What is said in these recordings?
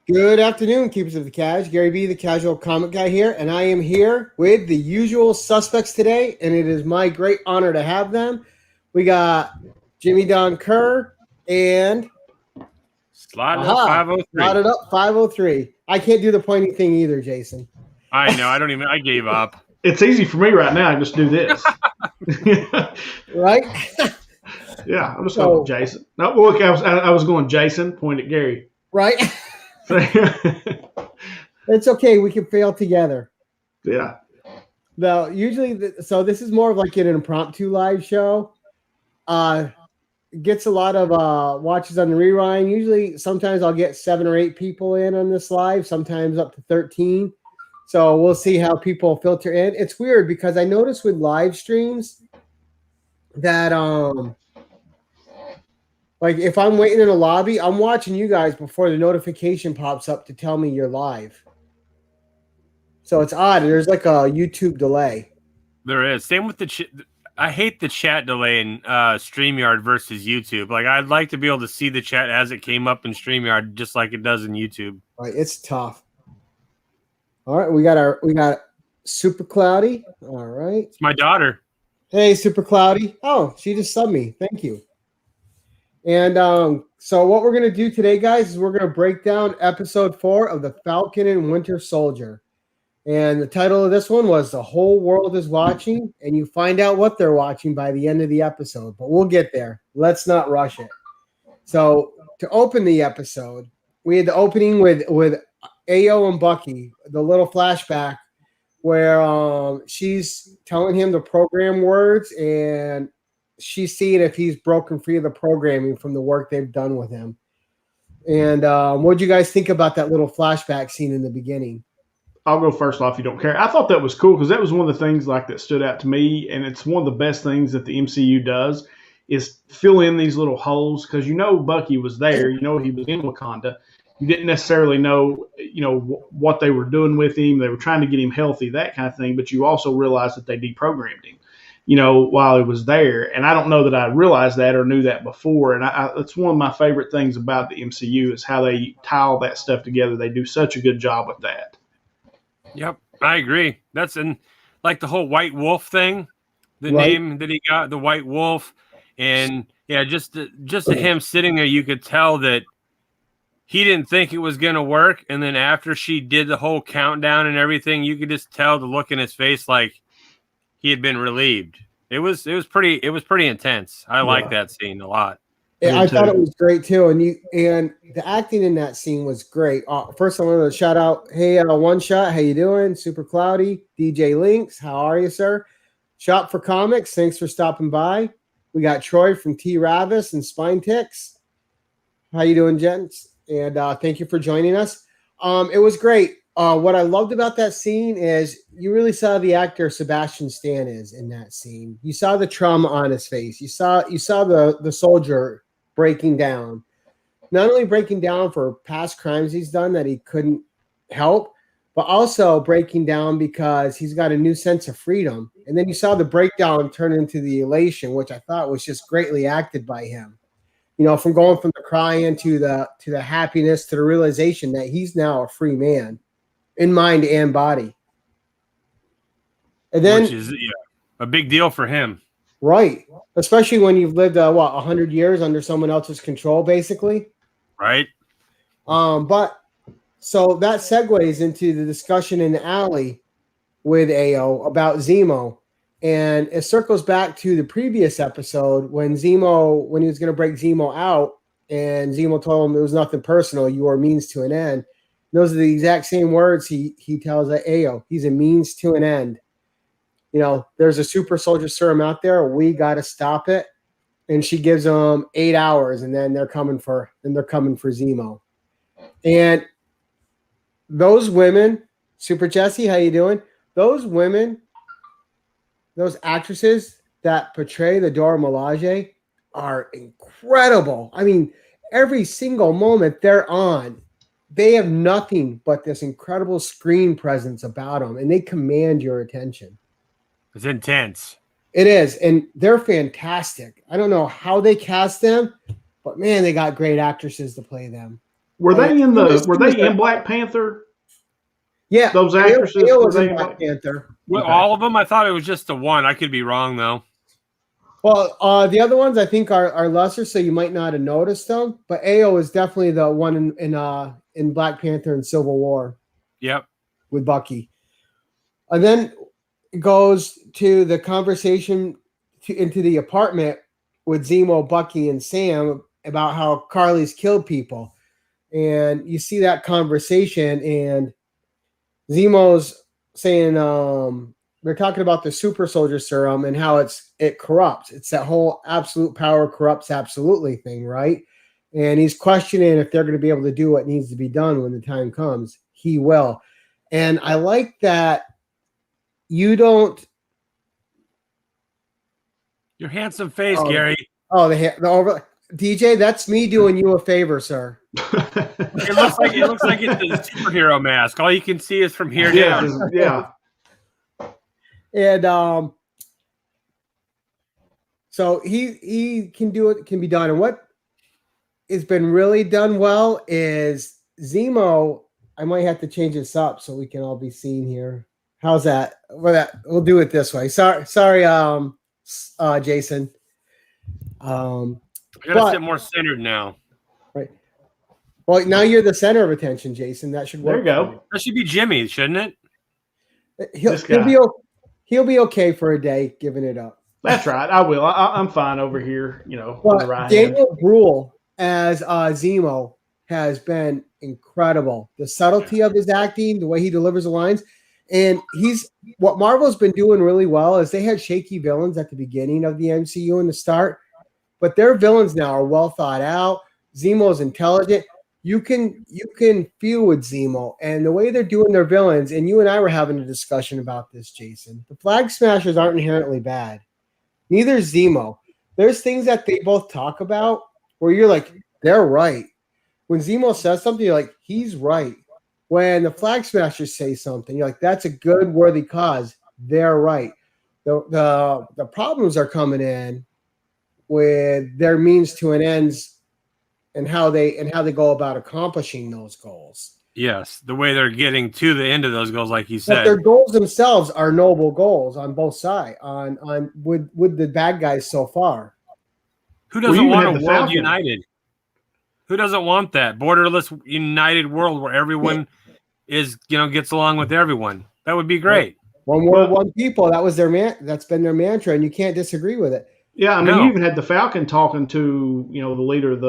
Good afternoon, keepers of the cash. Gary B, the casual comic guy here, and I am here with the usual suspects today, and it is my great honor to have them. We got Jimmy Don Kerr and Slotted up 503. Slotted up 503. I can't do the pointing thing either, Jason. I know. I gave up. It's easy for me right now. I just do this. Right? Yeah, I'm just going Jason. No, look, I was going Jason, point at Gary. Right? It's okay. We can fail together. Yeah. Now, usually, so this is more of like an impromptu live show. Gets a lot of watches on the rewind. Usually, sometimes I'll get 7 or 8 people in on this live, sometimes up to 13. So we'll see how people filter in. It's weird because I notice with live streams that like if I'm waiting in a lobby, I'm watching you guys before the notification pops up to tell me you're live. So it's odd. There's like a YouTube delay. There is. Same with I hate the chat delay in StreamYard versus YouTube. Like, I'd like to be able to see the chat as it came up in StreamYard, just like it does in YouTube. Right, it's tough. All right, we got Super Cloudy. All right, it's my daughter. Hey, Super Cloudy. Oh, she just subbed me. Thank you. And so what we're gonna do today, guys, is we're gonna break down episode 4 of the Falcon and Winter Soldier. And the title of this one was "The Whole World is Watching," and you find out what they're watching by the end of the episode. But we'll get there. Let's not rush it. So to open the episode, we had the opening with Ayo and Bucky, the little flashback where she's telling him the program words, and she's seeing if he's broken free of the programming from the work they've done with him. And what did you guys think about that little flashback scene in the beginning? I'll go first off, if you don't care. I thought that was cool because that was one of the things like that stood out to me, and it's one of the best things that the MCU does is fill in these little holes because Bucky was there, he was in Wakanda. You didn't necessarily know, what they were doing with him. They were trying to get him healthy, that kind of thing. But you also realized that they deprogrammed him, while he was there. And I don't know that I realized that or knew that before. And it's one of my favorite things about the MCU is how they tie all that stuff together. They do such a good job with that. Yep, I agree. That's like the whole White Wolf thing, the name that he got, the White Wolf. And yeah, just him sitting there, you could tell that he didn't think it was going to work. And then after she did the whole countdown and everything, you could just tell the look in his face like he had been relieved. It was pretty intense. I like that scene a lot. Yeah, I thought it was great too. And the acting in that scene was great. First, I want to shout out, hey, One Shot, how you doing? Super Cloudy, DJ Links, how are you, sir? Shop for Comics, thanks for stopping by. We got Troy from T Ravis and Spine Ticks. How you doing, gents? And thank you for joining us. It was great. What I loved about that scene is you really saw the actor Sebastian Stan is in that scene. You saw the trauma on his face. You saw the soldier breaking down. Not only breaking down for past crimes he's done that he couldn't help, but also breaking down because he's got a new sense of freedom. And then you saw the breakdown turn into the elation, which I thought was just greatly acted by him. From going from the crying to the happiness to the realization that he's now a free man in mind and body. And then, which is a big deal for him. Right. Especially when you've lived, 100 years under someone else's control, basically. Right. But so that segues into the discussion in the alley with Ayo about Zemo. And it circles back to the previous episode when he was going to break Zemo out, and Zemo told him it was nothing personal. You are a means to an end. Those are the exact same words he tells Ayo. He's a means to an end. There's a super soldier serum out there. We got to stop it. And she gives them 8 hours, and then they're coming for Zemo. And those women, Super Jesse, how you doing? Those women, those actresses that portray the Dora Milaje are incredible. I mean, every single moment they're on, they have nothing but this incredible screen presence about them, and they command your attention. It's intense. It is, and they're fantastic. I don't know how they cast them, but man, they got great actresses to play them. Were they in Black Panther? Yeah, those actresses Ayo were they in Black Panther. Well, Okay. all of them? I thought it was just the one. I could be wrong though. Well, the other ones I think are lesser, so you might not have noticed them. But Ayo is definitely the one in Black Panther and Civil War. Yep. With Bucky, and then it goes to the conversation into the apartment with Zemo, Bucky, and Sam about how Carly's killed people, and you see that conversation, and Zemo's saying they're talking about the super soldier serum and how it corrupts. It's that whole absolute power corrupts absolutely thing, right? And he's questioning if they're going to be able to do what needs to be done when the time comes. He will. And I like that you don't. Your handsome face, Gary. Oh, the over DJ. That's me doing you a favor, sir. It looks like it's a superhero mask. All you can see is from here down. Yeah. And so he can do it. Can be done. And what has been really done well is Zemo. I might have to change this up so we can all be seen here. How's that? We'll do it this way. Sorry, Jason. I gotta sit more centered now. Right. Well, now you're the center of attention, Jason. That should work. There you go. That should be Jimmy, shouldn't it? He'll be okay for a day giving it up. That's right. I will. I'm fine over here. On the right Daniel hand. Bruhl as Zemo has been incredible. The subtlety of his acting, the way he delivers the lines. And what Marvel's been doing really well is they had shaky villains at the beginning of the MCU in the start, but their villains now are well thought out. Zemo's intelligent. You can feel with Zemo and the way they're doing their villains. And you and I were having a discussion about this, Jason. The Flag Smashers aren't inherently bad. Neither is Zemo. There's things that they both talk about where you're like, they're right. When Zemo says something, you're like, he's right. When the Flag Smashers say something, you're like, that's a good, worthy cause. They're right. The problems are coming in with their means to an ends and how they go about accomplishing those goals. Yes, the way they're getting to the end of those goals, like you said. But their goals themselves are noble goals on both sides. With the bad guys so far. Who doesn't want a world united? Who doesn't want that borderless, united world where everyone gets along with everyone? That would be great. One world, one people. That was that's been their mantra, and you can't disagree with it. Yeah, I mean, you even had the Falcon talking to the leader of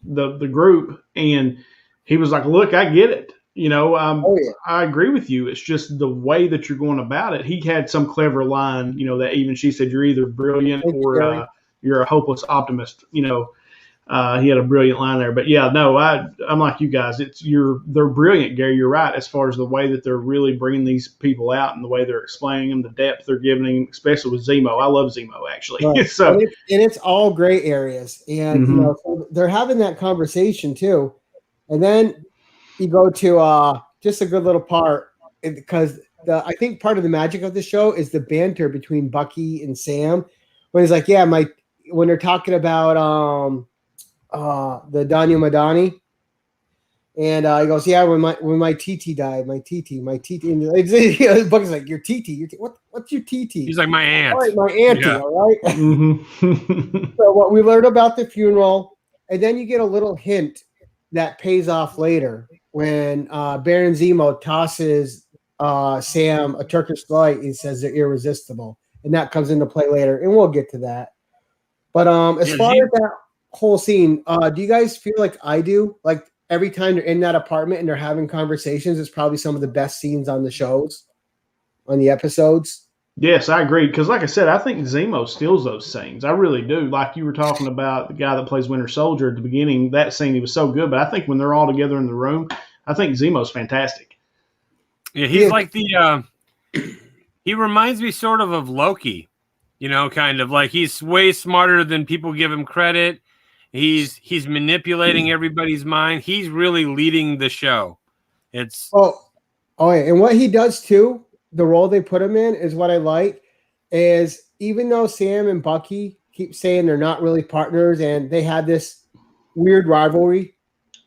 the group, and he was like, "Look, I get it. I agree with you. It's just the way that you're going about it." He had some clever line, that even she said, "You're either brilliant or you're a hopeless optimist." He had a brilliant line there, but yeah, no, I'm like you guys. They're brilliant, Gary. You're right as far as the way that they're really bringing these people out and the way they're explaining them, the depth they're giving them, especially with Zemo. I love Zemo actually. Right. So and it's all gray areas, and so they're having that conversation too. And then you go to just a good little part because I think part of the magic of the show is the banter between Bucky and Sam when he's like, "Yeah, when they're talking about the Danya Madani, and he goes, "Yeah, when my TT died, my TT," and Bucky's like, "Your TT, what's your TT?" He's like, "My aunt." All right, my auntie, yeah. All right. So what we learned about the funeral, and then you get a little hint that pays off later when Baron Zemo tosses Sam a Turkish delight. He says they're irresistible, and that comes into play later, and we'll get to that. But as far as that whole scene, do you guys feel like I do? Like every time they're in that apartment and they're having conversations, it's probably some of the best scenes on the shows, on the episodes. Yes, I agree. Because like I said, I think Zemo steals those scenes. I really do. Like you were talking about the guy that plays Winter Soldier at the beginning, that scene, he was so good. But I think when they're all together in the room, I think Zemo's fantastic. Yeah, he's like he reminds me sort of Loki, kind of like he's way smarter than people give him credit. He's manipulating everybody's mind. He's really leading the show. It's yeah. And what he does too, the role they put him in is what I like. Is even though Sam and Bucky keep saying they're not really partners and they had this weird rivalry,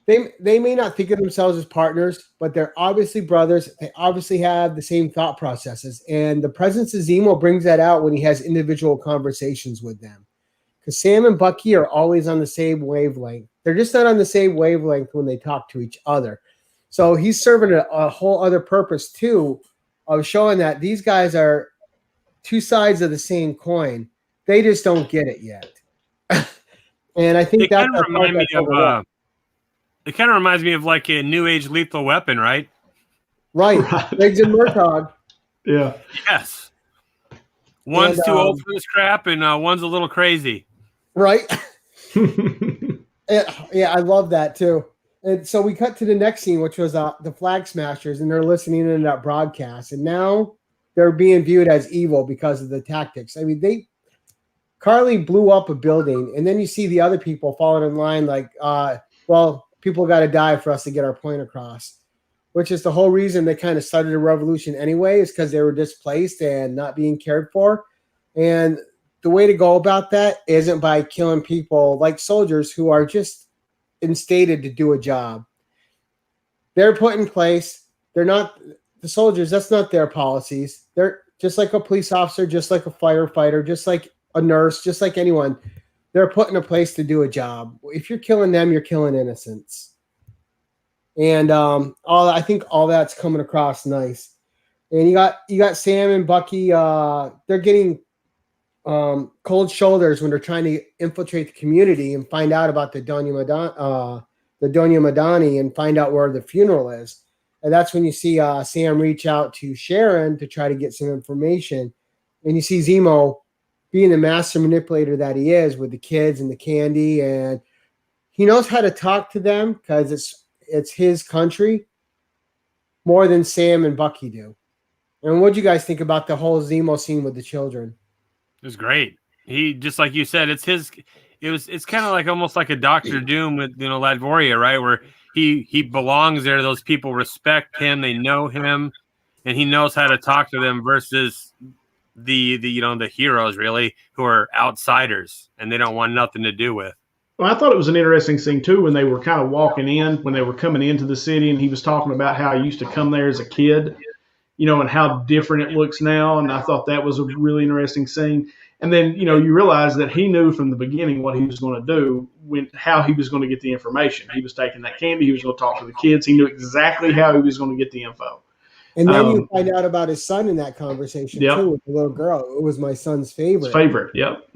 they may not think of themselves as partners, but they're obviously brothers. They obviously have the same thought processes. And the presence of Zemo brings that out when he has individual conversations with them. Because Sam and Bucky are always on the same wavelength. They're just not on the same wavelength when they talk to each other. So he's serving a whole other purpose, too, of showing that these guys are two sides of the same coin. They just don't get it yet. And I think that's the part that's overlooked. It kind of reminds me of like a new age Lethal Weapon, right? Right. Riggs and Murtaugh. Yeah. Yes. One's too old for this crap, and one's a little crazy. Right. Yeah, I love that too. And so we cut to the next scene, which was the Flag Smashers, and they're listening in that broadcast. And now they're being viewed as evil because of the tactics. I mean, Carly blew up a building, and then you see the other people falling in line like, well, people got to die for us to get our point across, which is the whole reason they kind of started a revolution anyway, is because they were displaced and not being cared for. And the way to go about that isn't by killing people like soldiers who are just instated to do a job. They're put in place. They're not the soldiers. That's not their policies. They're just like a police officer, just like a firefighter, just like a nurse, just like anyone. They're put in a place to do a job. If you're killing them, you're killing innocents. And I think all that's coming across nice. And you got Sam and Bucky. They're getting cold shoulders when they're trying to infiltrate the community and find out about the Doña Madani and find out where the funeral is. And that's when you see Sam reach out to Sharon to try to get some information. And you see Zemo being the master manipulator that he is with the kids and the candy, and he knows how to talk to them because it's his country more than Sam and Bucky do. And what do you guys think about the whole Zemo scene with the children? It was great. He, just like you said, it's kind of like almost like a Doctor Doom with Latveria, right? Where he belongs there. Those people respect him, they know him, and he knows how to talk to them versus the heroes really who are outsiders and they don't want nothing to do with. Well, I thought it was an interesting scene too when they were kind of walking in, when they were coming into the city, and he was talking about how he used to come there as a kid, and how different it looks now. And I thought that was a really interesting scene. And then, you realize that he knew from the beginning what he was going to do, how he was going to get the information. He was taking that candy. He was going to talk to the kids. He knew exactly how he was going to get the info. And then you find out about his son in that conversation too with the little girl. It was my son's favorite. Yep.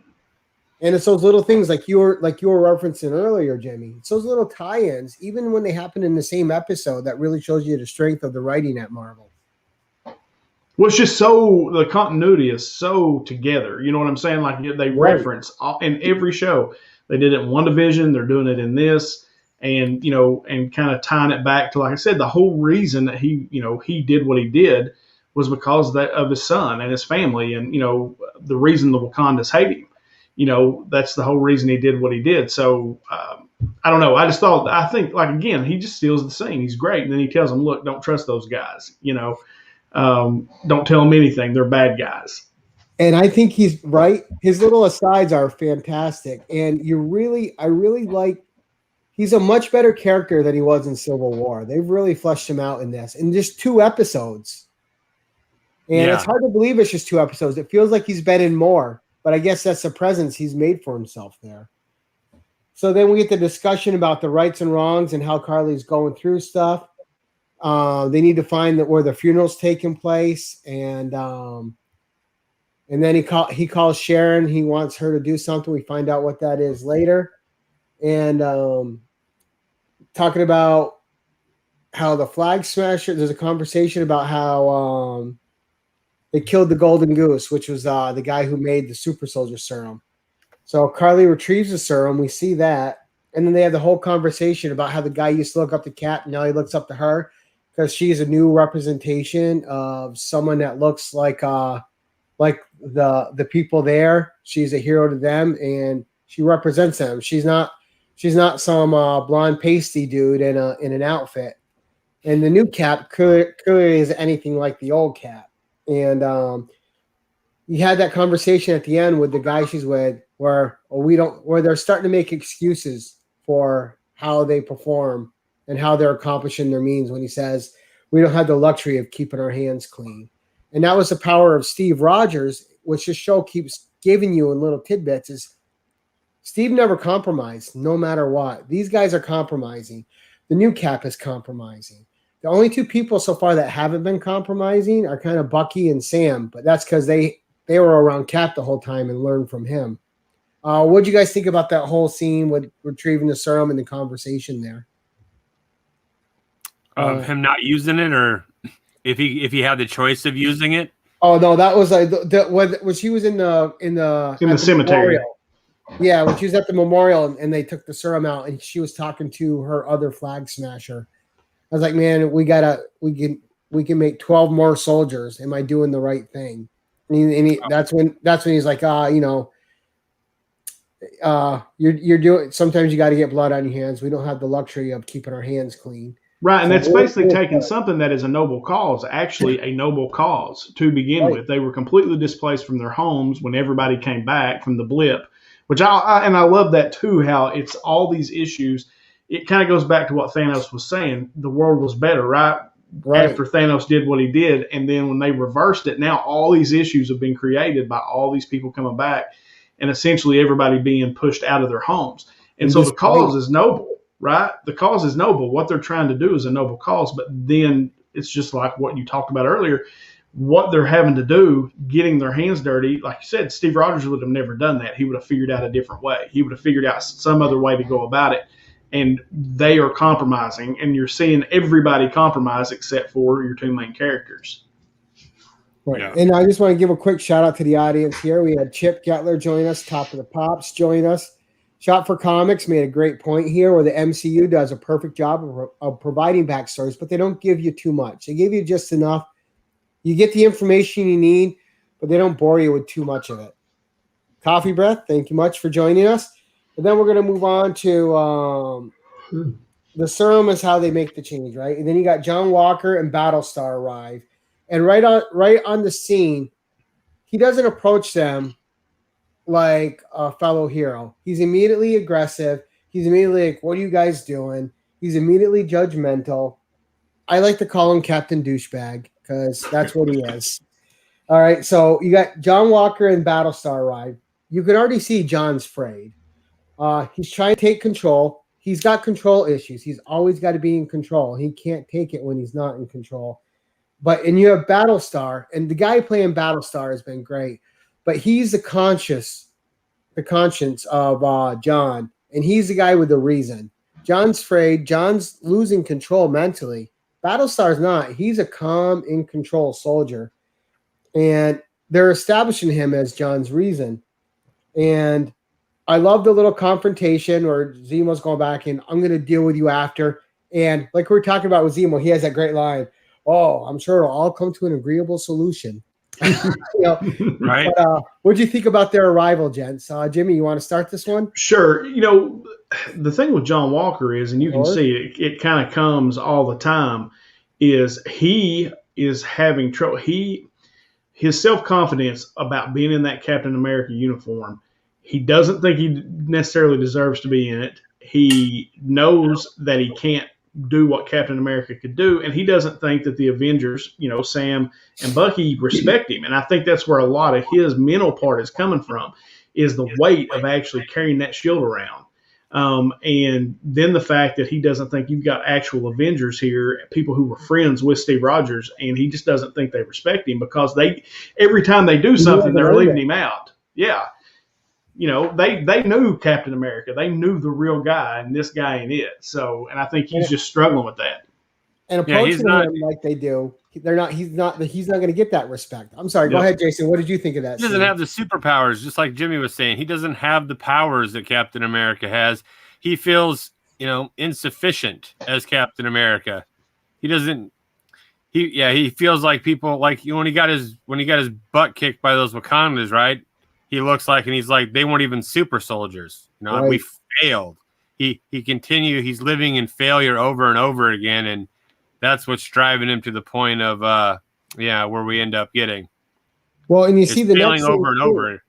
And it's those little things like you were referencing earlier, Jimmy. It's those little tie-ins, even when they happen in the same episode, that really shows you the strength of the writing at Marvel. Well, it's just the continuity is so together. You know what I'm saying? Like they reference in every show. They did it in WandaVision. They're doing it in this. And, and kind of tying it back to, like I said, the whole reason that he did what he did was because of his son and his family. And, the reason the Wakandas hate him, that's the whole reason he did what he did. So, I don't know. I think, like, again, he just steals the scene. He's great. And then he tells them, look, don't trust those guys, don't tell them anything. They're bad guys. And I think he's right. His little asides are fantastic. And I really like, he's a much better character than he was in Civil War. They've really fleshed him out in this in just 2 episodes. And It's hard to believe it's just 2 episodes. It feels like he's been in more, but I guess that's the presence he's made for himself there. So then we get the discussion about the rights and wrongs and how Carly's going through stuff. They need to find where the funeral's taking place. And then he calls Sharon. He wants her to do something. We find out what that is later. And talking about how the Flag Smasher, there's a conversation about how they killed the Golden Goose, which was the guy who made the super soldier serum. So Carly retrieves the serum. We see that. And then they have the whole conversation about how the guy used to look up to Cap. Now he looks up to her because she's a new representation of someone that looks like the people there. She's a hero to them, and she represents them. She's not some blonde pasty dude in an outfit. And the new Cap clearly is anything like the old Cap. And you had that conversation at the end with the guy she's with, where they're starting to make excuses for how they perform and how they're accomplishing their means when he says, we don't have the luxury of keeping our hands clean. And that was the power of Steve Rogers, which this show keeps giving you in little tidbits, is Steve never compromised, no matter what. These guys are compromising. The new Cap is compromising. The only two people so far that haven't been compromising are kind of Bucky and Sam, but that's because they were around Cap the whole time and learned from him. What do you guys think about that whole scene with retrieving the serum and the conversation there? Him not using it, or if he had the choice of using it? Oh no, that was like when she was in the cemetery. Memorial. Yeah, when she was at the memorial and they took the serum out and she was talking to her other flag smasher. I was like, man, we can make 12 more soldiers. Am I doing the right thing? That's when he's like, you're doing. Sometimes you got to get blood on your hands. We don't have the luxury of keeping our hands clean. Right, and that's basically taking something that is a noble cause, actually a noble cause to begin with. They were completely displaced from their homes when everybody came back from the blip, which I love that too, how it's all these issues. It kind of goes back to what Thanos was saying. The world was better, right? After Thanos did what he did, and then when they reversed it, now all these issues have been created by all these people coming back and essentially everybody being pushed out of their homes. And so the cause is noble. Right? The cause is noble. What they're trying to do is a noble cause, but then it's just like what you talked about earlier, what they're having to do, getting their hands dirty. Like you said, Steve Rogers would have never done that. He would have figured out a different way. He would have figured out some other way to go about it. And they are compromising, and you're seeing everybody compromise except for your two main characters. Right. Yeah. And I just want to give a quick shout out to the audience here. We had Chip Gettler join us, Top of the Pops join us. Shop for Comics made a great point here where the MCU does a perfect job of providing backstories, but they don't give you too much. They give you just enough. You get the information you need, but they don't bore you with too much of it. Coffee Breath, thank you much for joining us. And then we're going to move on to the serum is how they make the change, right? And then you got John Walker and Battlestar arrive. And right on the scene, he doesn't approach them like a fellow hero. He's immediately aggressive. He's immediately like, what are you guys doing? He's immediately judgmental. I like to call him Captain Douchebag because that's what he is. All right, so you got John Walker and Battlestar arrive. You can already see John's frayed. He's trying to take control. He's got control issues. He's always got to be in control. He can't take it when he's not in control. And you have Battlestar, and the guy playing Battlestar has been great. But he's the conscience of John, and he's the guy with the reason. John's afraid. John's losing control mentally. Battlestar's not. He's a calm, in control soldier, and they're establishing him as John's reason. And I love the little confrontation where Zemo's going back and I'm going to deal with you after. And like we were talking about with Zemo, he has that great line. Oh, I'm sure it'll all come to an agreeable solution. Right. But, what do you think about their arrival, gents? Jimmy, you want to start this one? Sure. The thing with John Walker is, and you can see it kind of comes all the time, is he is having trouble. His self-confidence about being in that Captain America uniform, he doesn't think he necessarily deserves to be in it. He knows that he can't do what Captain America could do, and he doesn't think that the Avengers, Sam and Bucky, respect him. And I think that's where a lot of his mental part is coming from, is the weight of actually carrying that shield around. And then the fact that he doesn't think you've got actual Avengers here, people who were friends with Steve Rogers, and he just doesn't think they respect him because every time they do something, they're leaving him out. Yeah. They knew Captain America. They knew the real guy, and this guy ain't it. So, and I think he's just struggling with that. And approaching him like they do, they're not. He's not going to get that respect. I'm sorry. Go ahead, Jason. What did you think of that? He doesn't have the superpowers, just like Jimmy was saying. He doesn't have the powers that Captain America has. He feels, insufficient as Captain America. He doesn't. He feels like people like when he got his butt kicked by those Wakandans, right? He looks like, and he's like, they weren't even super soldiers. Right. We failed. He continued. He's living in failure over and over again, and that's what's driving him to the point of, where we end up getting. Well, and you see the failing over and over.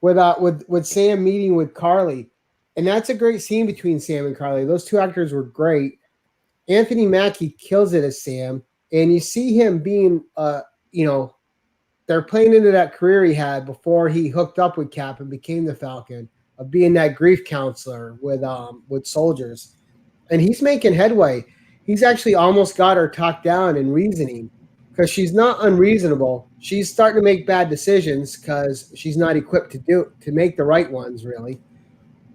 With Sam meeting with Carly, and that's a great scene between Sam and Carly. Those two actors were great. Anthony Mackie kills it as Sam, and you see him being, they're playing into that career he had before he hooked up with Cap and became the Falcon, of being that grief counselor with soldiers, and he's making headway. He's actually almost got her talked down in reasoning because she's not unreasonable. She's starting to make bad decisions because she's not equipped to make the right ones, really.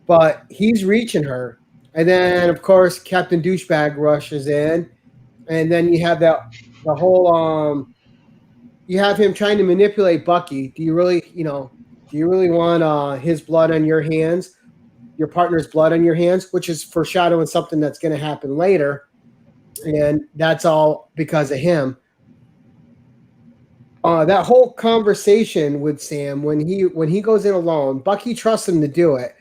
But he's reaching her, and then of course Captain Douchebag rushes in, and then you have the whole you have him trying to manipulate Bucky. Do you really want his blood on your hands, your partner's blood on your hands, which is foreshadowing something that's going to happen later, and that's all because of him. That whole conversation with Sam when he goes in alone, Bucky trusts him to do it.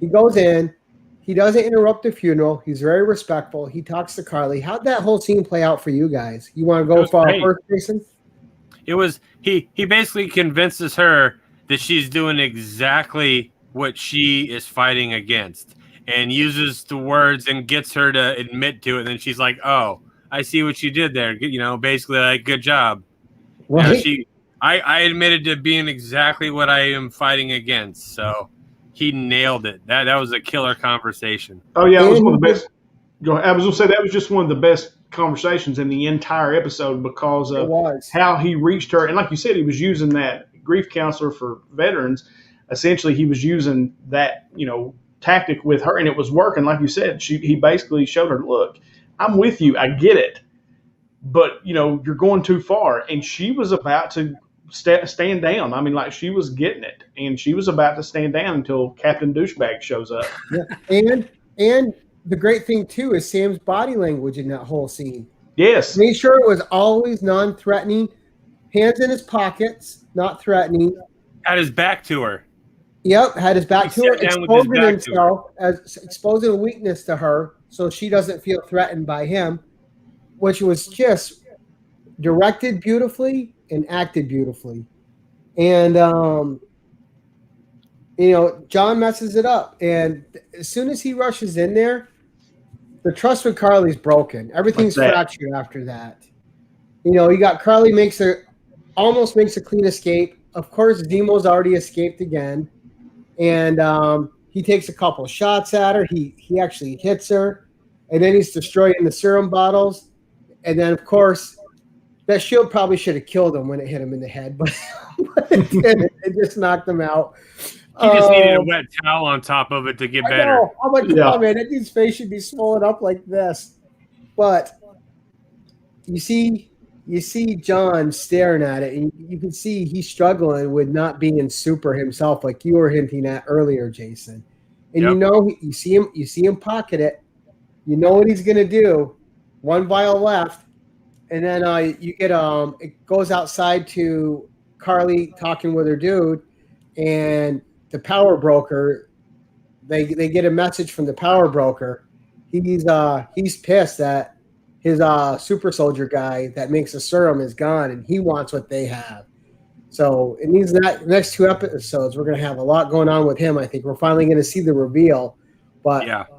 He goes in. He doesn't interrupt the funeral. He's very respectful. He talks to Carly. How'd that whole scene play out for you guys? You want to go for first, Jason? It was he basically convinces her that she's doing exactly what she is fighting against, and uses the words and gets her to admit to it. And then she's like, "Oh, I see what you did there. Basically like, good job." Right. I admitted to being exactly what I am fighting against. So he nailed it. That was a killer conversation. Oh yeah, it was one of the best. I was gonna say that was just one of the best conversations in the entire episode because of how he reached her. And like you said, he was using that grief counselor for veterans. Essentially, he was using that tactic with her, and it was working. Like you said, he basically showed her, "Look, I'm with you. I get it, but you're going too far." And she was about to stand down. I mean, like, she was getting it, and she was about to stand down until Captain Douchebag shows up. Yeah. And the great thing too is Sam's body language in that whole scene. Yes. Made sure it was always non-threatening, hands in his pockets, not threatening. Had his back to her. Yep, had his back to her, exposing himself as exposing a weakness to her, so she doesn't feel threatened by him, which was just directed beautifully and acted beautifully. And John messes it up, and as soon as he rushes in there, the trust with Carly's broken. Everything's fractured after that. You got Carly almost makes a clean escape. Of course, Zemo's already escaped again, and he takes a couple shots at her. He actually hits her, and then he's destroying the serum bottles. And then, of course, that shield probably should have killed him when it hit him in the head, but it didn't. It just knocked him out. He just needed a wet towel on top of it to get better. I'm like, oh man, that dude's face should be swollen up like this. But you see John staring at it, and you can see he's struggling with not being super himself, like you were hinting at earlier, Jason. And you see him pocket it. You know what he's gonna do. One vial left, and then you get it goes outside to Carly talking with her dude, and the power broker, they get a message from the power broker. He's pissed that his super soldier guy that makes the serum is gone, and he wants what they have. So in these next two episodes, we're going to have a lot going on with him. I think we're finally going to see the reveal, but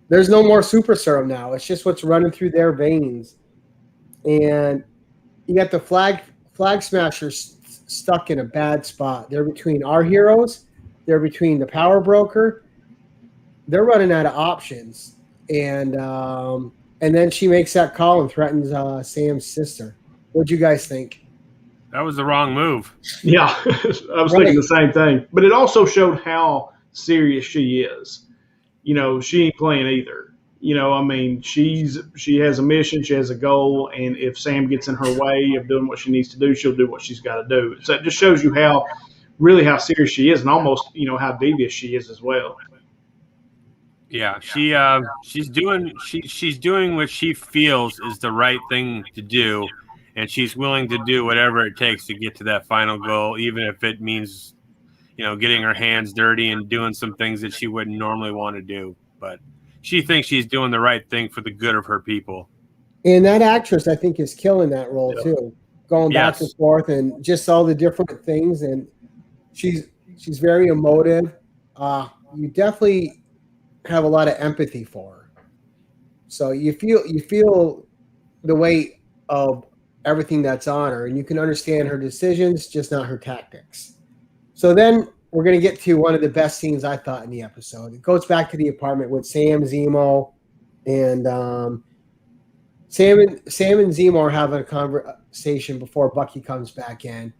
there's no more super serum now. It's just what's running through their veins, and you got the flag smashers stuck in a bad spot. They're between our heroes. They're between the power broker. They're running out of options, and then she makes that call and threatens Sam's sister. What'd you guys think? That was the wrong move. Yeah, I was thinking the same thing. But it also showed how serious she is. She ain't playing either. I mean, she has a mission, she has a goal, and if Sam gets in her way of doing what she needs to do, she'll do what she's got to do. So it just shows you how serious she is, and almost how devious she is as well. Yeah, she's doing what she feels is the right thing to do, and she's willing to do whatever it takes to get to that final goal, even if it means getting her hands dirty and doing some things that she wouldn't normally want to do. But she thinks she's doing the right thing for the good of her people. And that actress, I think, is killing that role too, going back and forth and just all the different things. And she's very emotive. You definitely have a lot of empathy for her. So you feel the weight of everything that's on her, and you can understand her decisions, just not her tactics. So then we're going to get to one of the best scenes I thought in the episode. It goes back to the apartment with Sam, Zemo, and Sam and Zemo are having a conversation before Bucky comes back in.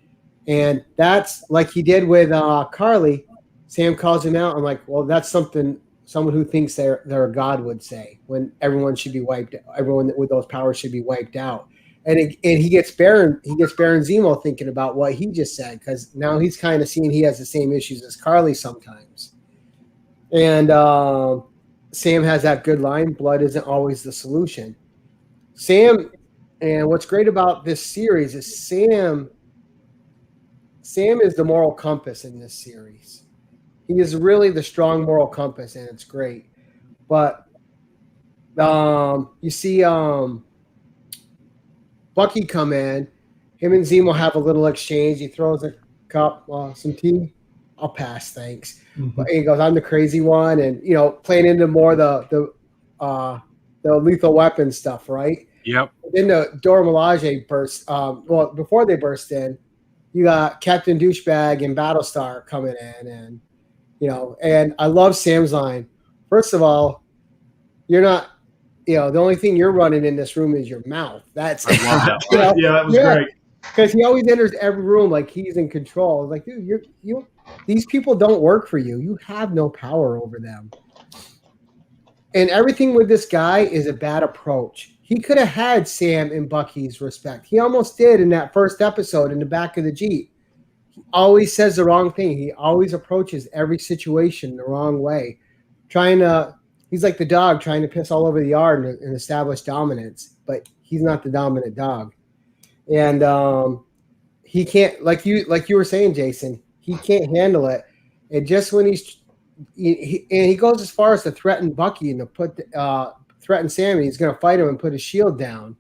And that's like he did with Carly. Sam calls him out. I'm like, well, that's something someone who thinks they're a god would say when everyone should be wiped. Everyone with those powers should be wiped out. And he gets Baron Zemo thinking about what he just said, because now he's kind of seeing he has the same issues as Carly sometimes. And Sam has that good line: "Blood isn't always the solution." Sam, and what's great about this series is Sam is the moral compass in this series. He is really the strong moral compass, and it's great. But you see Bucky come in. Him and Zemo have a little exchange. He throws a cup, some tea. I'll pass, thanks. Mm-hmm. But he goes, "I'm the crazy one," and playing into more the lethal weapon stuff, right? Yep. Then the Dora Milaje burst. Before they burst in, you got Captain Douchebag and Battlestar coming in, and and I love Sam's line. First of all, you're not. The only thing you're running in this room is your mouth. That's I love that. Yeah, that was great. Because he always enters every room like he's in control. Like, dude, these people don't work for you. You have no power over them. And everything with this guy is a bad approach. He could have had Sam and Bucky's respect. He almost did in that first episode in the back of the Jeep. He always says the wrong thing. He always approaches every situation the wrong way. He's like the dog trying to piss all over the yard and establish dominance, but he's not the dominant dog. And he can't, like you were saying, Jason, he can't handle it. And just when he goes as far as to threaten Bucky and to threaten Sam, and he's going to fight him and put his shield down.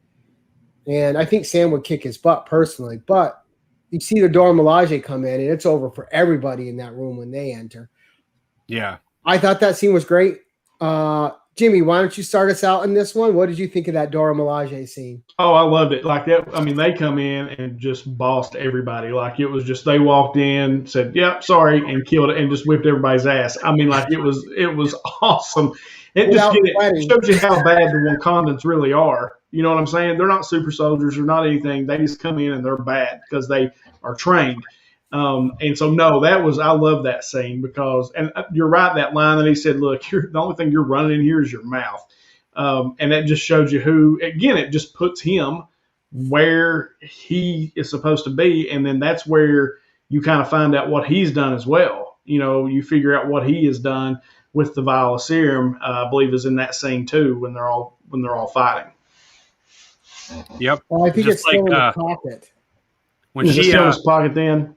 And I think Sam would kick his butt personally, but you see the Dora Milaje come in, and it's over for everybody in that room when they enter. Yeah. I thought that scene was great. Jimmy, why don't you start us out in this one? What did you think of that Dora Milaje scene? Oh, I loved it. Like that. I mean, they come in and just bossed everybody. Like it was just, they walked in, said, "Yep, sorry," and killed it and just whipped everybody's ass. I mean, like it was awesome. It shows you how bad the Wakandans really are. You know what I'm saying? They're not super soldiers or not anything. They just come in and they're bad because they are trained. And so, no, I love that scene because, and you're right, that line that he said, "Look, the only thing you're running in here is your mouth." And that just shows you it just puts him where he is supposed to be. And then that's where you kind of find out what he's done as well. You figure out what he has done with the vial of serum, I believe is in that scene too, when they're all fighting. Yep. Well, I think just it's still in the pocket. When she still in his pocket then?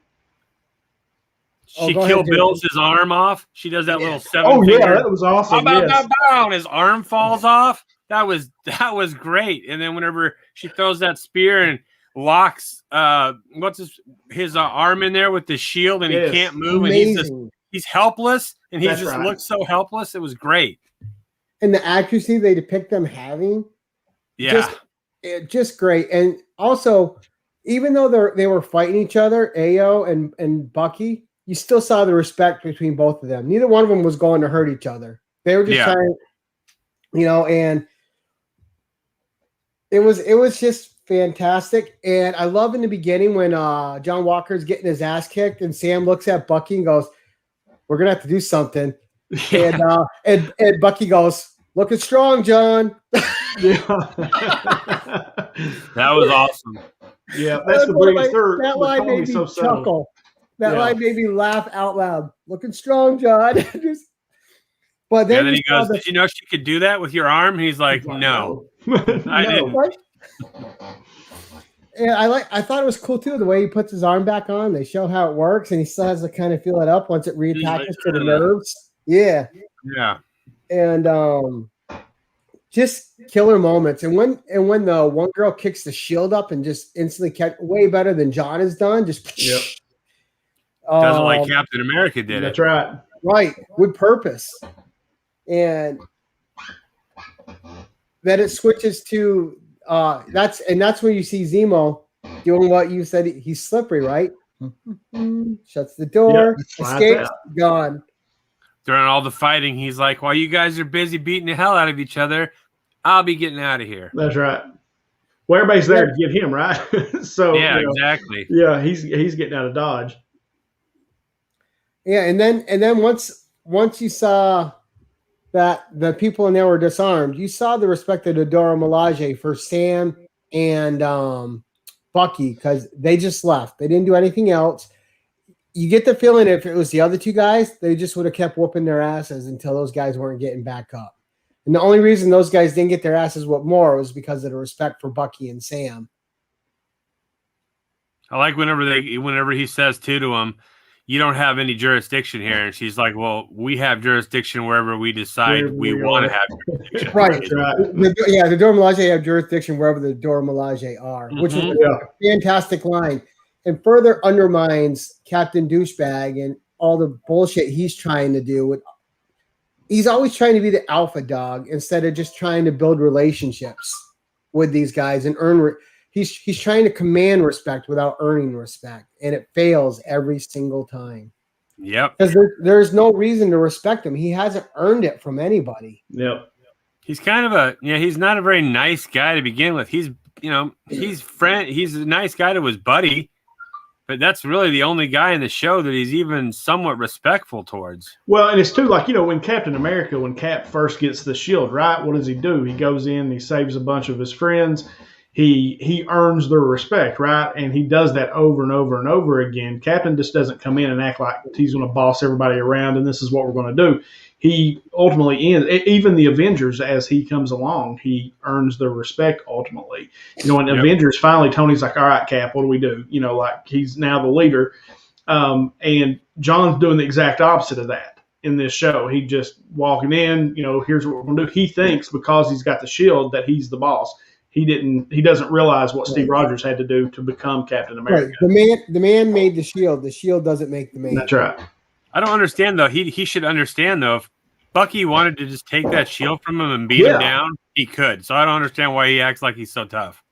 She Kill Bill's his arm off. She does that little seven. Oh yeah, that was awesome. And his arm falls off. That was great. And then whenever she throws that spear and locks his arm in there with the shield, and he can't move, amazing. And he's helpless, and he looks so helpless. It was great. And the accuracy they depict them having, just great. And also, even though they were fighting each other, Ayo and Bucky, you still saw the respect between both of them. Neither one of them was going to hurt each other. They were just trying, and it was just fantastic. And I love in the beginning when John Walker's getting his ass kicked and Sam looks at Bucky and goes, "We're going to have to do something." Yeah. And Bucky goes, "Looking strong, John." That was awesome. Yeah, that's the biggest third. That line made me chuckle. That line made me laugh out loud. "Looking strong, John." But then he goes, "Did you know she could do that with your arm?" And he's like, "No, I didn't." Right? And I thought it was cool too the way he puts his arm back on. They show how it works, and he still has to kind of feel it up once it reattaches to the nerves. Yeah. Yeah. And just killer moments. And when the one girl kicks the shield up and just instantly way better than John has done, just doesn't like Captain America did That's it. That's right. Right. With purpose. And then it switches to that's where you see Zemo doing what you said. He's slippery, right? Shuts the door, escapes, gone. During all the fighting, he's like, while you guys are busy beating the hell out of each other, I'll be getting out of here. That's right. Well, everybody's there to get him, right? So yeah, exactly. Yeah, he's getting out of Dodge. Yeah, and then once you saw that the people in there were disarmed, you saw the respect of the Dora Milaje for Sam and Bucky, because they just left. They didn't do anything else. You get the feeling if it was the other two guys, they just would have kept whooping their asses until those guys weren't getting back up. And the only reason those guys didn't get their asses whooped more was because of the respect for Bucky and Sam. I like whenever he says to him, you don't have any jurisdiction here. And she's like, well, we have jurisdiction wherever we decide we want to have jurisdiction. Right. The Dora Milaje have jurisdiction wherever the Dora Milaje are, which is a fantastic line. And further undermines Captain Douchebag and all the bullshit he's trying to do. He's always trying to be the alpha dog instead of just trying to build relationships with these guys and earn. He's trying to command respect without earning respect, and it fails every single time. Yep. Because there's no reason to respect him. He hasn't earned it from anybody. Yep. He's kind of he's not a very nice guy to begin with. He's a nice guy to his buddy. But that's really the only guy in the show that he's even somewhat respectful towards. Well, and it's too, like, when Captain America, when Cap first gets the shield, right? What does he do? He goes in, he saves a bunch of his friends. He earns their respect, right? And he does that over and over and over again. Captain just doesn't come in and act like he's going to boss everybody around and this is what we're going to do. He ultimately ends, even the Avengers, as he comes along, he earns their respect ultimately. In Avengers, finally, Tony's like, all right, Cap, what do we do? Like he's now the leader. And John's doing the exact opposite of that in this show. He just walking in, here's what we're going to do. He thinks because he's got the shield that he's the boss. He doesn't realize what Steve Rogers had to do to become Captain America. Right. The man made the shield. The shield doesn't make the man. That's right. I don't understand, though. He should understand, though, if Bucky wanted to just take that shield from him and beat him down, he could. So I don't understand why he acts like he's so tough.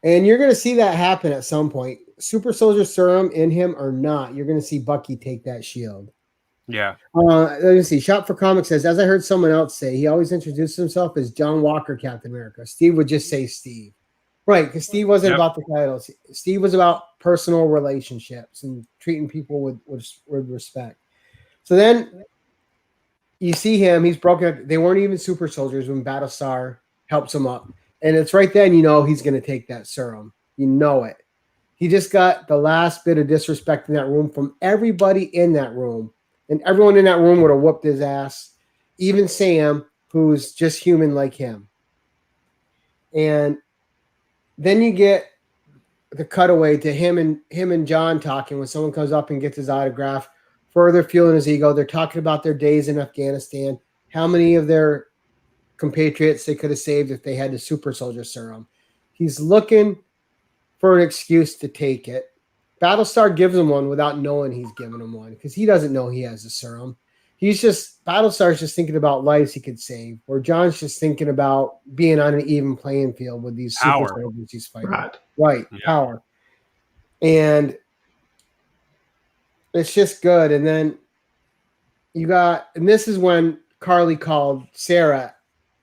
And you're going to see that happen at some point. Super Soldier Serum in him or not, you're going to see Bucky take that shield. Yeah. Let me see. Shop for Comics says, as I heard someone else say, he always introduced himself as John Walker, Captain America. Steve would just say Steve. Right, because Steve wasn't about the titles. Steve was about personal relationships and treating people with respect. So then you see him. He's broken. They weren't even super soldiers when Battlestar helps him up. And it's right then he's going to take that serum. You know it. He just got the last bit of disrespect in that room from everybody in that room. And everyone in that room would have whooped his ass. Even Sam, who's just human like him. And then you get the cutaway to him and John talking when someone comes up and gets his autograph, further fueling his ego. They're talking about their days in Afghanistan, how many of their compatriots they could have saved if they had the super soldier serum. He's looking for an excuse to take it. Battlestar gives him one without knowing he's giving him one because he doesn't know he has a serum. Battlestar's just thinking about lives he could save, or John's just thinking about being on an even playing field with these super soldiers he's fighting. Right. Yeah. Power. And it's just good. And then and this is when Carly called Sarah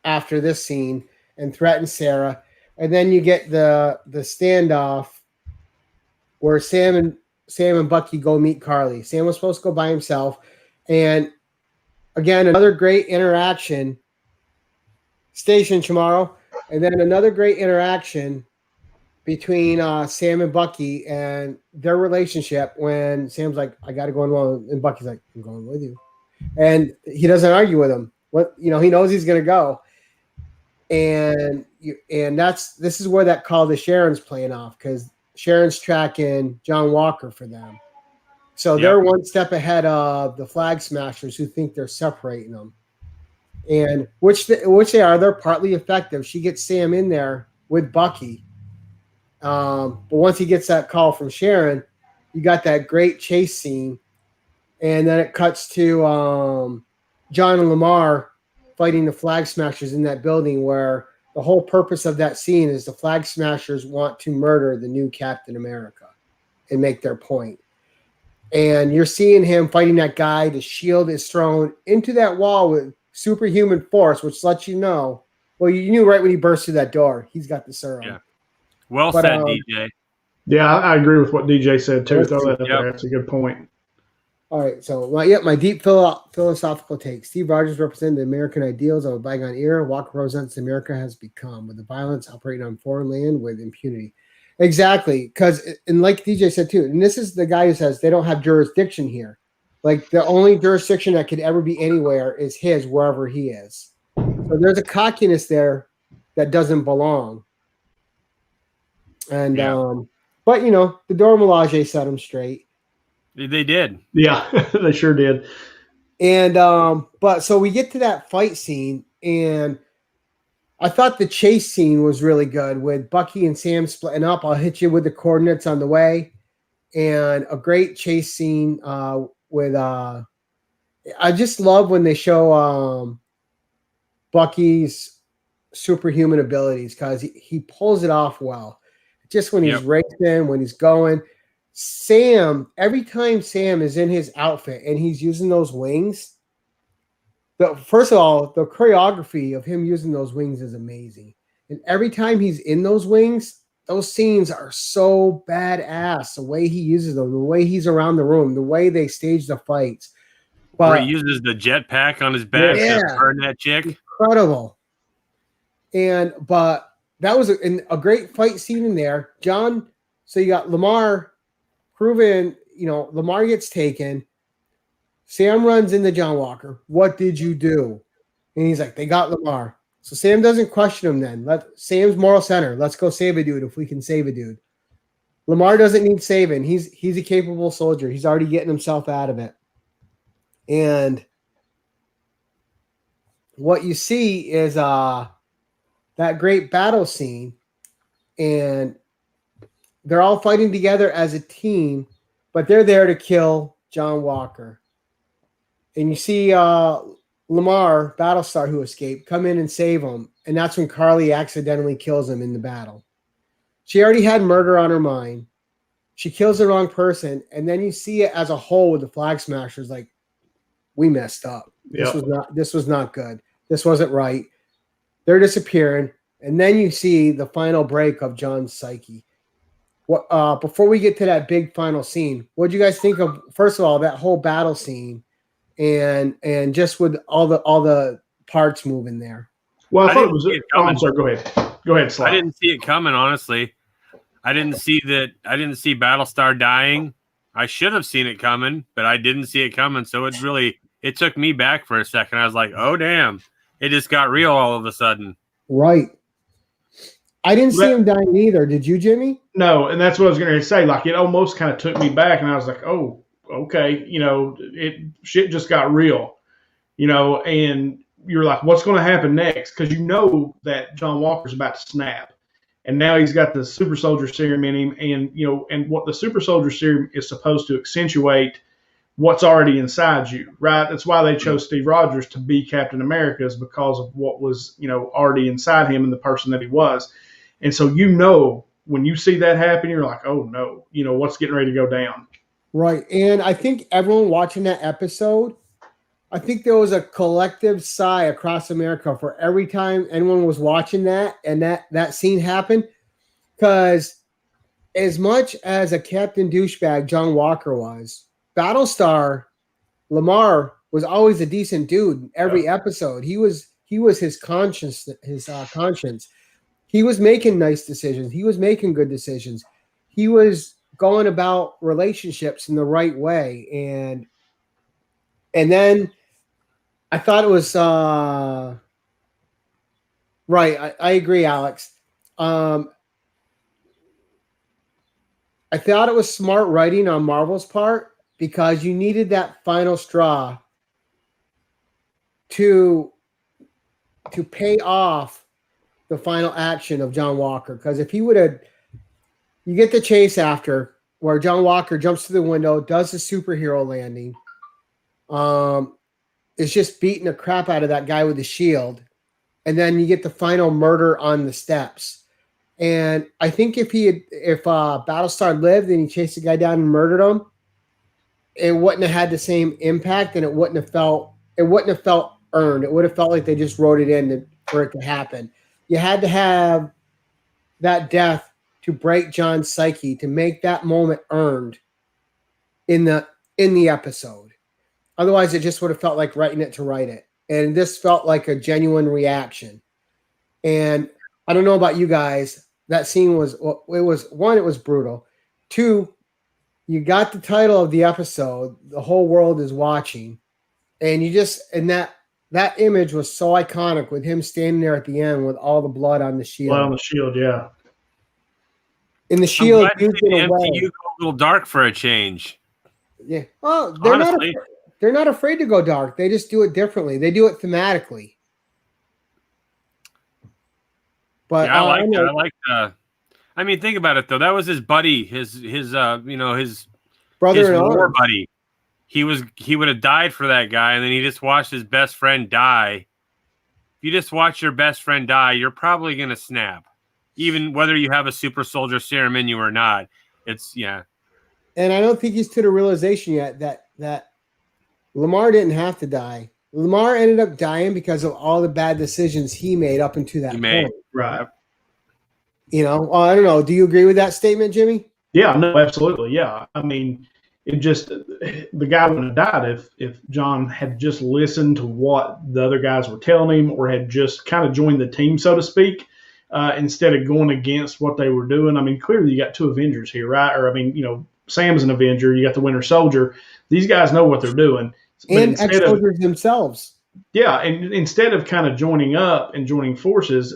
after this scene and threatened Sarah. And then you get the standoff where Sam and Bucky go meet Carly. Sam was supposed to go by himself. And again, another great interaction. Station tomorrow. And then another great interaction between Sam and Bucky and their relationship when Sam's like, I got to go alone. And Bucky's like, I'm going with you. And he doesn't argue with him. He knows he's going to go. And this is where that call to Sharon's playing off because Sharon's tracking John Walker for them. So they're one step ahead of the Flag Smashers who think they're separating them. And which they are. They're partly effective. She gets Sam in there with Bucky. But once he gets that call from Sharon, you got that great chase scene. And then it cuts to John and Lamar fighting the Flag Smashers in that building where the whole purpose of that scene is the Flag Smashers want to murder the new Captain America and make their point. And you're seeing him fighting that guy. The shield is thrown into that wall with superhuman force, which lets you know. Well, you knew right when he burst through that door, he's got the serum. Yeah. Well said, DJ. Yeah, I agree with what DJ said too. Throw that up there. That's a good point. All right, so my deep philosophical take. Steve Rogers represented the American ideals of a bygone era. Walker represents America has become, with the violence operating on foreign land with impunity. Exactly, because and like DJ said too, and this is the guy who says they don't have jurisdiction here. Like the only jurisdiction that could ever be anywhere is his, wherever he is. So there's a cockiness there that doesn't belong. And but the Dora Milaje set him straight. They did. Yeah, they sure did. And but so we get to that fight scene, and I thought the chase scene was really good with Bucky and Sam splitting up. I'll hit you with the coordinates on the way, and a great chase scene with I just love when they show Bucky's superhuman abilities because he pulls it off well. Just when he's racing, when he's going. Sam, every time Sam is in his outfit and he's using those wings, first of all, the choreography of him using those wings is amazing. And every time he's in those wings, those scenes are so badass. The way he uses them, the way he's around the room, the way they stage the fights. But where he uses the jetpack on his back to burn that chick. Incredible. But that was a great fight scene in there. John, so you got Lamar proven, Lamar gets taken. Sam runs into John Walker. What did you do? And he's like, they got Lamar. So Sam doesn't question him then. Sam's moral center. Let's go save a dude if we can save a dude. Lamar doesn't need saving. He's a capable soldier. He's already getting himself out of it. And what you see is that great battle scene, and they're all fighting together as a team, but they're there to kill John Walker. And you see Lamar, Battlestar, who escaped, come in and save him. And that's when Carly accidentally kills him in the battle. She already had murder on her mind. She kills the wrong person. And then you see it as a whole with the Flag Smashers, like, we messed up. This was not good. This wasn't right. They're disappearing. And then you see the final break of John's psyche. Before we get to that big final scene, what do you guys think of, first of all, that whole battle scene and just with all the parts moving there? Well, I thought it was I'm sorry, go ahead. Go ahead, Sly. I didn't see it coming, honestly. I didn't see Battlestar dying. I should have seen it coming, but I didn't see it coming. So it took me back for a second. I was like, oh damn. It just got real all of a sudden. Right. I didn't see him dying either. Did you, Jimmy? No, and that's what I was going to say. Like, it almost kind of took me back, and I was like, oh, okay. Shit just got real, and you're like, what's going to happen next? Because you know that John Walker's about to snap. And now he's got the super soldier serum in him, and what the super soldier serum is supposed to accentuate what's already inside you, right? That's why they chose Steve Rogers to be Captain America, is because of what was, already inside him and the person that he was. And so, when you see that happen, you're like, oh no, what's getting ready to go down. Right. And I think everyone watching that episode, I think there was a collective sigh across America for every time anyone was watching that and that scene happened. Because as much as a Captain Douchebag John Walker was, Battlestar Lamar was always a decent dude in every episode. He was his conscience. He was making nice decisions. He was making good decisions. He was going about relationships in the right way. And then I thought it was right. I agree, Alex. I thought it was smart writing on Marvel's part, because you needed that final straw to pay off the final action of John Walker. Because if he would have, you get the chase after where John Walker jumps through the window, does the superhero landing, is just beating the crap out of that guy with the shield. and then you get the final murder on the steps. And I think if Battlestar lived and he chased the guy down and murdered him, it wouldn't have had the same impact, and it wouldn't have felt earned. It would have felt like they just wrote it in for it to happen. You had to have that death to break John's psyche, to make that moment earned in the episode. Otherwise, it just would have felt like writing it to write it. And this felt like a genuine reaction. And I don't know about you guys. That scene was brutal. 2, you got the title of the episode. The whole world is watching. And that image was so iconic with him standing there at the end with all the blood on the shield. Blood on the shield, yeah. In the shield, the MCU go a little dark for a change. Yeah. Oh, they're not afraid to go dark. They just do it differently. They do it thematically. But yeah, I like that. I mean, think about it though. That was his buddy, his brother and war buddy. He would have died for that guy, and then he just watched his best friend die. If you just watch your best friend die, you're probably gonna snap, even whether you have a super soldier serum in you or not. It's yeah. And I don't think he's to the realization yet that Lamar didn't have to die. Lamar ended up dying because of all the bad decisions he made up until that point. Right. You know, I don't know. Do you agree with that statement, Jimmy? Yeah, no, absolutely. Yeah. I mean, it just, the guy would have died if John had just listened to what the other guys were telling him, or had just kind of joined the team, so to speak, instead of going against what they were doing. I mean, clearly you got 2 Avengers here, right? Or, I mean, you know, Sam's an Avenger. You got the Winter Soldier. These guys know what they're doing. And ex-soldiers themselves. Yeah, and instead of kind of joining up and joining forces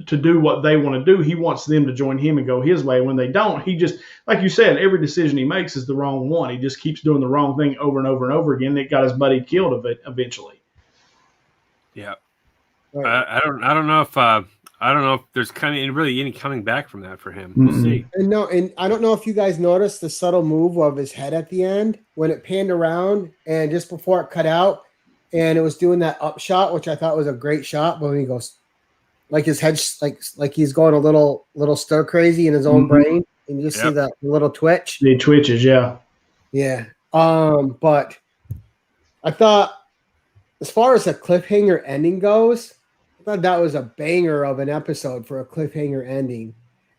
to do what they want to do, he wants them to join him and go his way. When they don't, he just, like you said, every decision he makes is the wrong one. He just keeps doing the wrong thing over and over and over again. It got his buddy killed eventually. Yeah, right. I don't know if there's kind of really any coming back from that for him. We'll see. And I don't know if you guys noticed the subtle move of his head at the end when it panned around and just before it cut out, and it was doing that up shot, which I thought was a great shot. But when he goes, like his head, like he's going a little stir crazy in his own brain, and you just see that little twitch. He twitches, yeah. But I thought, as far as a cliffhanger ending goes, I thought that was a banger of an episode for a cliffhanger ending.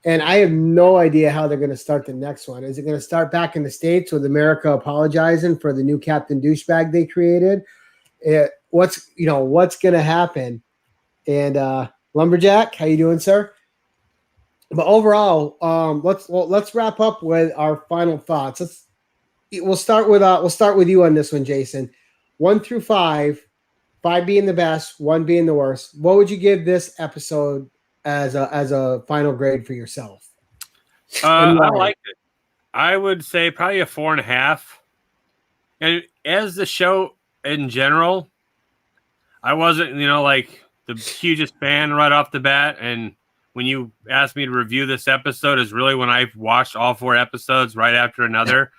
And I have no idea how they're going to start the next one. Is it going to start back in the States with America apologizing for the new Captain Douchebag they created? What's going to happen? And Lumberjack, how you doing, sir? But overall, let's wrap up with our final thoughts. We'll start with you on this one, Jason. 1 through 5. 5 being the best, 1 being the worst. What would you give this episode as a final grade for yourself? I liked it. I would say probably a 4.5. And as the show in general, I wasn't, like the hugest fan right off the bat. And when you asked me to review this episode, is really when I've watched all 4 episodes right after another,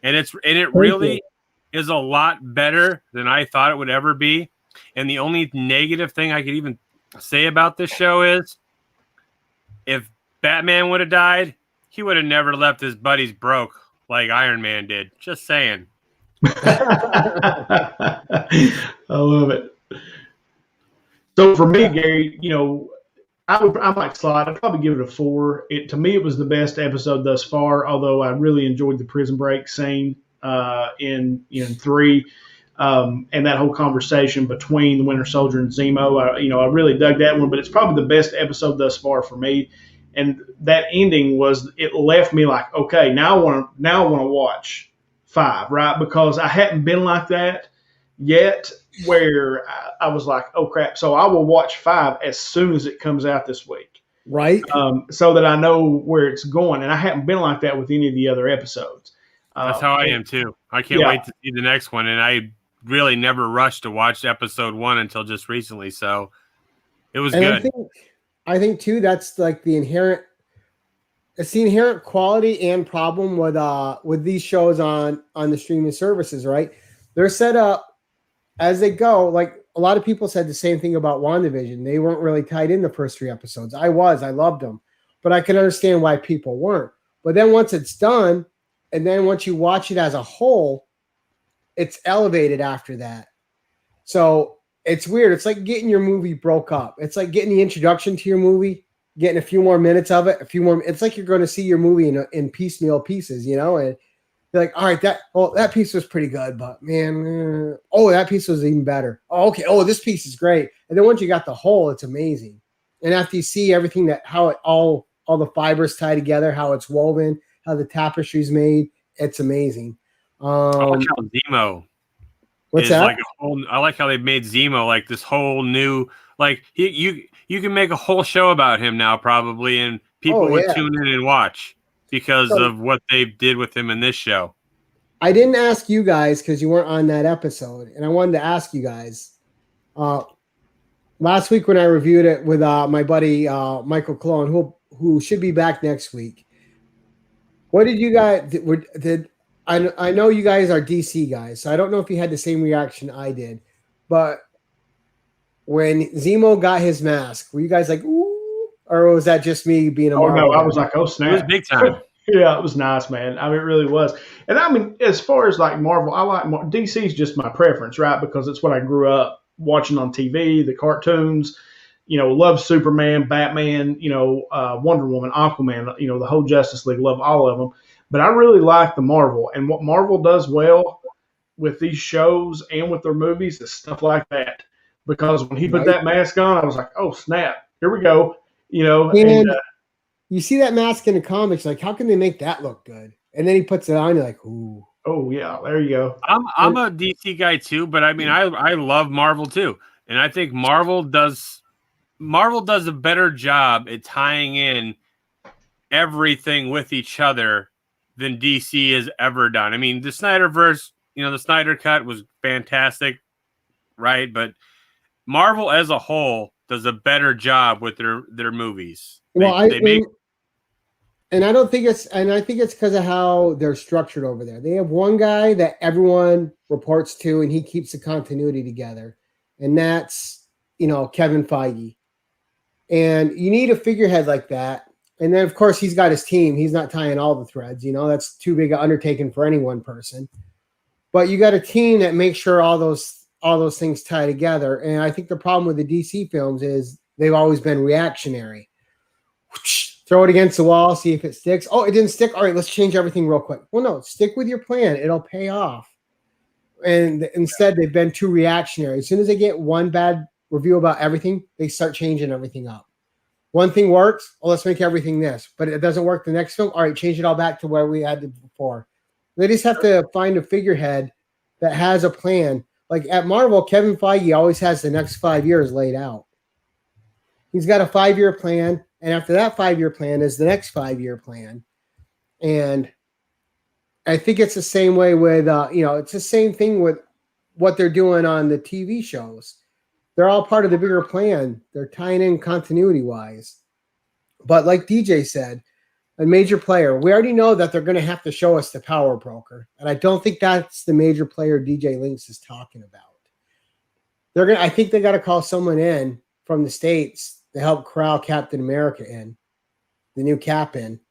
and it really is a lot better than I thought it would ever be. And the only negative thing I could even say about this show is if Batman would have died, he would have never left his buddies broke like Iron Man did. Just saying. I love it. So for me, Gary, I might slide. I'd probably give it a 4. To me, it was the best episode thus far, although I really enjoyed the prison break scene in 3. And that whole conversation between the Winter Soldier and Zemo, I really dug that one. But it's probably the best episode thus far for me. And that ending it left me like, okay, now I want to watch 5, right? Because I hadn't been like that yet, where I was like, oh crap! So I will watch 5 as soon as it comes out this week, right? So that I know where it's going. And I haven't been like that with any of the other episodes. That's how I am too. I can't wait to see the next one, and I really never rushed to watch episode 1 until just recently, so it was good. I think too that's like the inherent quality and problem with these shows on the streaming services, right? They're set up as they go. Like a lot of people said the same thing about WandaVision. They weren't really tied in the first 3 episodes. I loved them, but I can understand why people weren't. But then once it's done, and then once you watch it as a whole, it's elevated after that. So it's weird. It's like getting your movie broke up. It's like getting the introduction to your movie, getting a few more minutes of it, it's like you're going to see your movie in piecemeal pieces, you know, and you're like, all right, that piece was pretty good, but man, that piece was even better. Oh, okay. Oh, this piece is great. And then once you got the whole, it's amazing. And after you see everything how it all the fibers tie together, how it's woven, how the tapestry's made, it's amazing. I like how Zemo. What's that? Like I like how they made Zemo like this whole new, like you can make a whole show about him now probably, and people would tune in and watch because of what they did with him in this show. I didn't ask you guys because you weren't on that episode, and I wanted to ask you guys. Last week when I reviewed it with my buddy Michael Cologne, who should be back next week. What did you guys did? I know you guys are DC guys, so I don't know if you had the same reaction I did, but when Zemo got his mask, were you guys like, ooh, or was that just me being a Marvel? No, I was like, oh snap. It was big time. Yeah, it was nice, man. I mean, it really was. And I mean, as far as like Marvel, I like DC is just my preference, right? Because it's what I grew up watching on TV, the cartoons, you know, love Superman, Batman, you know, Wonder Woman, Aquaman, you know, the whole Justice League, love all of them. But I really like the Marvel. And what Marvel does well with these shows and with their movies is stuff like that. Because when he put that mask on, I was like, oh, snap, here we go. You know, and you see that mask in the comics, like, how can they make that look good? And then he puts it on, you're like, ooh. Oh, yeah, there you go. I'm a DC guy too, but I mean, I love Marvel too. And I think Marvel does a better job at tying in everything with each other than DC has ever done. I mean, the Snyderverse, you know, the Snyder Cut was fantastic, right? But Marvel as a whole does a better job with their movies. I think it's because of how they're structured over there. They have one guy that everyone reports to, and he keeps the continuity together, and that's, you know, Kevin Feige. And you need a figurehead like that. And then, of course, he's got his team. He's not tying all the threads. You know, that's too big an undertaking for any one person. But you got a team that makes sure all those things tie together. And I think the problem with the DC films is they've always been reactionary. Throw it against the wall, see if it sticks. Oh, it didn't stick. All right, let's change everything real quick. Well, no, stick with your plan. It'll pay off. And instead, they've been too reactionary. As soon as they get one bad review about everything, they start changing everything up. One thing works, let's make everything this. But it doesn't work the next film. All right, change it all back to where we had it before. They just have to find a figurehead that has a plan. Like at Marvel, Kevin Feige always has the next 5 years laid out. He's got a 5-year plan, and after that 5-year plan is the next 5-year plan. And I think it's the same way with, it's the same thing with what they're doing on the TV shows. They're all part of the bigger plan. They're tying in continuity-wise. But like DJ said, a major player, we already know that they're going to have to show us the power broker. And I don't think that's the major player DJ Lynx is talking about. I think they got to call someone in from the States to help corral Captain America in, the new Cap in.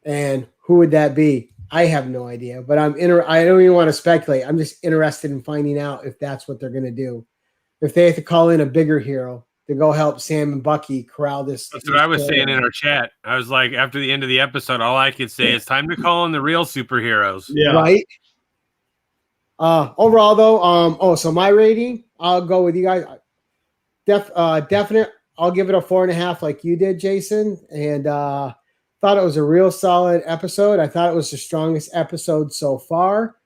And who would that be? I have no idea, but I don't even want to speculate. I'm just interested in finding out if that's what they're going to do. If they have to call in a bigger hero to go help Sam and Bucky corral this. That's what I was saying in our chat. I was like, after the end of the episode, all I could say is time to call in the real superheroes. Yeah. Right. Overall, though, so my rating, I'll go with you guys. Definite. I'll give it a 4.5, like you did, Jason. And thought it was a real solid episode. I thought it was the strongest episode so far.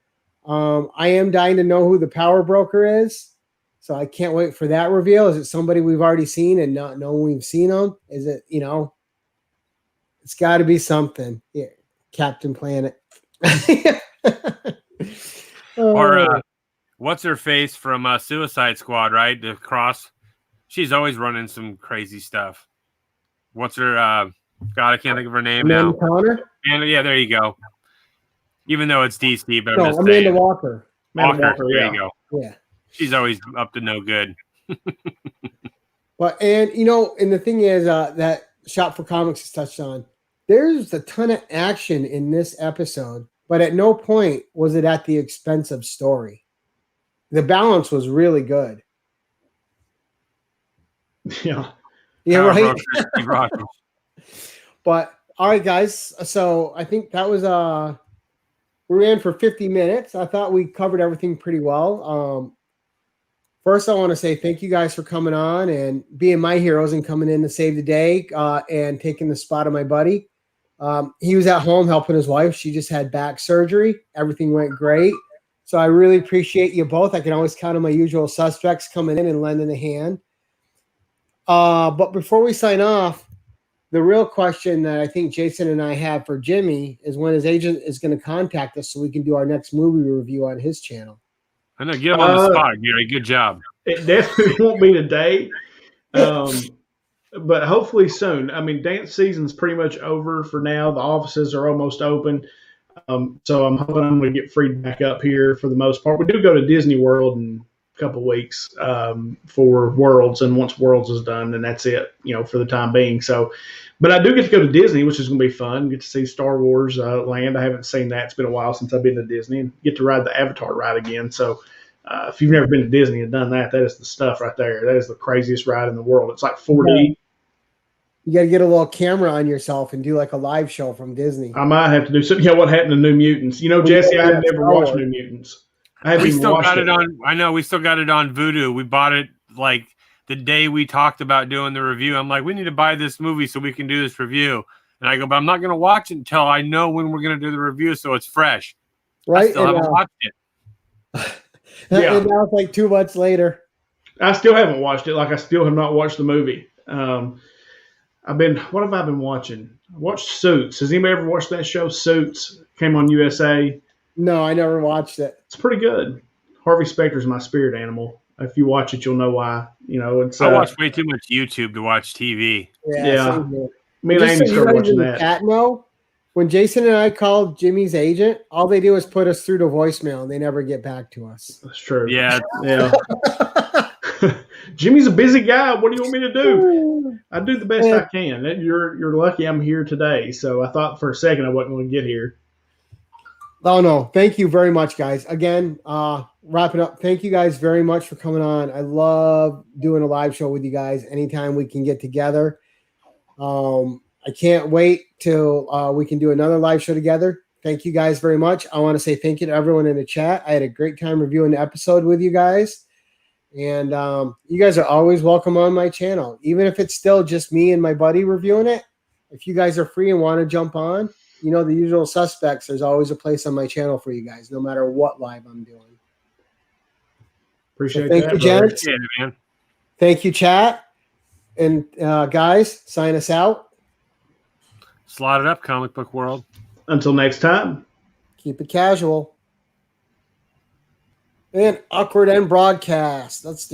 I am dying to know who the power broker is. So I can't wait for that reveal. Is it somebody we've already seen and not know we've seen them? Is it, it's got to be something. Yeah, Captain Planet. Or what's her face from Suicide Squad, right? The Cross. She's always running some crazy stuff. What's her? God, I can't think of her name now. Connor? Yeah, there you go. Even though it's DC, but Amanda Walker. Walker, there you go. Yeah. She's always up to no good. And the thing is that Shop for Comics has touched on. There's a ton of action in this episode, but at no point was it at the expense of story. The balance was really good. Yeah. Yeah, right. But all right, guys. So I think that was we ran for 50 minutes. I thought we covered everything pretty well. First, I want to say thank you guys for coming on and being my heroes and coming in to save the day and taking the spot of my buddy. He was at home helping his wife. She just had back surgery. Everything went great. So I really appreciate you both. I can always count on my usual suspects coming in and lending a hand. But before we sign off, the real question that I think Jason and I have for Jimmy is when his agent is going to contact us so we can do our next movie review on his channel. I know, get him on the spot, Gary. Good job. It definitely won't be today, but hopefully soon. I mean, dance season's pretty much over for now. The offices are almost open, so I'm hoping I'm going to get freed back up here for the most part. We do go to Disney World in a couple of weeks for Worlds, and once Worlds is done, then that's it, for the time being. So, but I do get to go to Disney, which is going to be fun. Get to see Star Wars Land. I haven't seen that. It's been a while since I've been to Disney, and get to ride the Avatar ride again. So if you've never been to Disney and done that, that is the stuff right there. That is the craziest ride in the world. It's like 4D. You got to get a little camera on yourself and do like a live show from Disney. I might have to do something. What happened to New Mutants? Jesse, I had never watched New Mutants. We still got it on. I know we still got it on Vudu. We bought it like the day we talked about doing the review. I'm like, we need to buy this movie so we can do this review. And I go, but I'm not going to watch it until I know when we're going to do the review, so it's fresh. Right? I still haven't watched it. Yeah. And now it's like 2 months later. I still haven't watched it. Like I still have not watched the movie. What have I been watching? I watched Suits. Has anybody ever watched that show? Suits came on USA. No, I never watched it. It's pretty good. Harvey Specter's my spirit animal. If you watch it, you'll know why. It's. I watch way too much YouTube to watch TV. Yeah. Me and Amy started watching that. Cat know, when Jason and I called Jimmy's agent, all they do is put us through to voicemail, and they never get back to us. That's true. Yeah. Yeah. Jimmy's a busy guy. What do you want me to do? I do the best I can. You're lucky I'm here today. So I thought for a second I wasn't going to get here. Oh, no. Thank you very much, guys. Again, wrapping up. Thank you guys very much for coming on. I love doing a live show with you guys anytime we can get together. I can't wait till we can do another live show together. Thank you guys very much. I want to say thank you to everyone in the chat. I had a great time reviewing the episode with you guys. And you guys are always welcome on my channel. Even if it's still just me and my buddy reviewing it, if you guys are free and want to jump on, the usual suspects, there's always a place on my channel for you guys, no matter what live I'm doing. Appreciate that. Thank you, gents. Man. Thank you, chat. And guys, sign us out. Slot it up, comic book world. Until next time. Keep it casual. And awkward end broadcast. Let's do